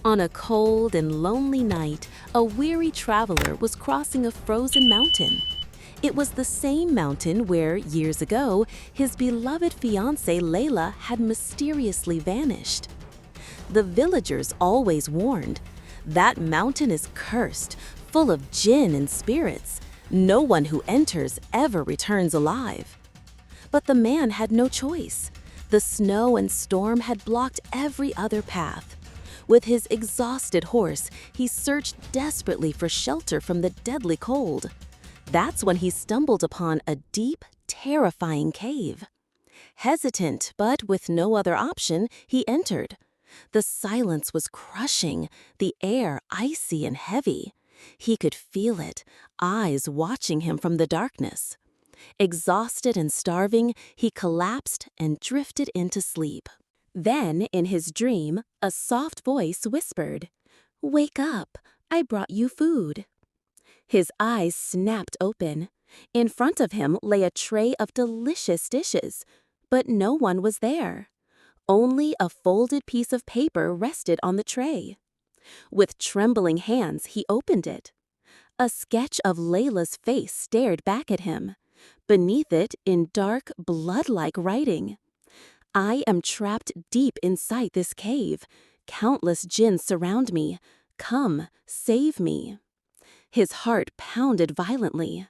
On a cold and lonely night, a weary traveler was crossing a frozen mountain. It was the same mountain where, years ago, his beloved fiancée Leila had mysteriously vanished. The villagers always warned, "That mountain is cursed, full of Jinn and spirits. No one who enters ever returns alive." But the man had no choice. The snow and storm had blocked every other path. With his exhausted horse, he searched desperately for shelter from the deadly cold. That's when he stumbled upon a deep, terrifying cave. Hesitant, but with no other option, he entered. The silence was crushing, the air icy and heavy. He could feel it, eyes watching him from the darkness. Exhausted and starving, he collapsed and drifted into sleep. Then, in his dream, a soft voice whispered, "Wake up, I brought you food." His eyes snapped open. In front of him lay a tray of delicious dishes, but no one was there. Only a folded piece of paper rested on the tray. With trembling hands, he opened it. A sketch of Leila's face stared back at him. Beneath it, in dark, blood-like writing, "I am trapped deep inside this cave. Countless Jinn surround me. Come, save me." His heart pounded violently.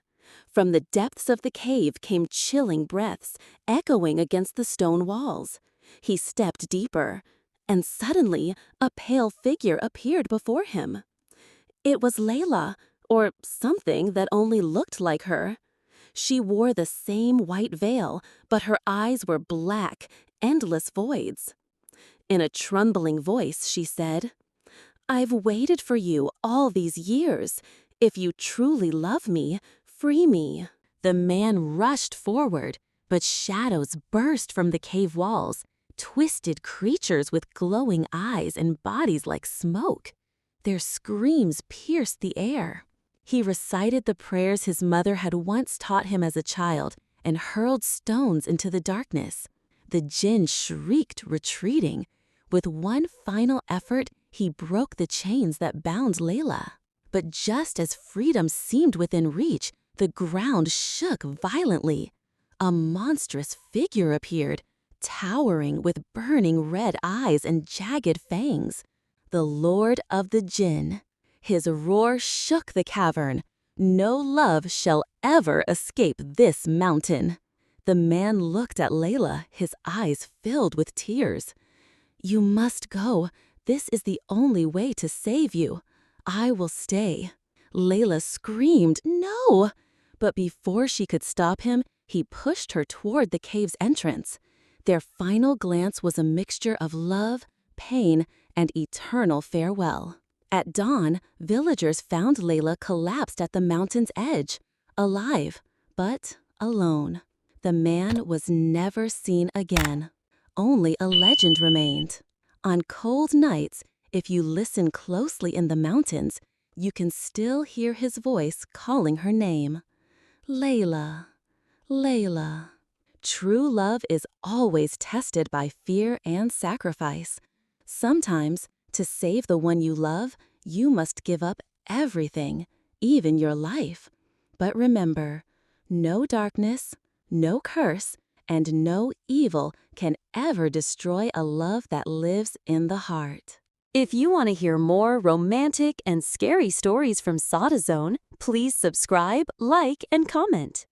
From the depths of the cave came chilling breaths, echoing against the stone walls. He stepped deeper, and suddenly a pale figure appeared before him. It was Leila, or something that only looked like her. She wore the same white veil, but her eyes were black, endless voids. In a trembling voice, she said, "I've waited for you all these years. If you truly love me, free me." The man rushed forward, but shadows burst from the cave walls, twisted creatures with glowing eyes and bodies like smoke. Their screams pierced the air. He recited the prayers his mother had once taught him as a child and hurled stones into the darkness. The Jinn shrieked, retreating. With one final effort, he broke the chains that bound Leila. But just as freedom seemed within reach, the ground shook violently. A monstrous figure appeared, towering with burning red eyes and jagged fangs. The Lord of the Jinn. His roar shook the cavern. "No love shall ever escape this mountain." The man looked at Leila, his eyes filled with tears. "You must go. This is the only way to save you. I will stay." Leila screamed, "No!" But before she could stop him, he pushed her toward the cave's entrance. Their final glance was a mixture of love, pain, and eternal farewell. At dawn, villagers found Leila collapsed at the mountain's edge, alive, but alone. The man was never seen again. Only a legend remained. On cold nights, if you listen closely in the mountains, you can still hear his voice calling her name. Leila, Leila. True love is always tested by fear and sacrifice. Sometimes, to save the one you love, you must give up everything, even your life. But remember, no darkness, no curse, and no evil can ever destroy a love that lives in the heart. If you want to hear more romantic and scary stories from SadaZone, please subscribe, like, and comment.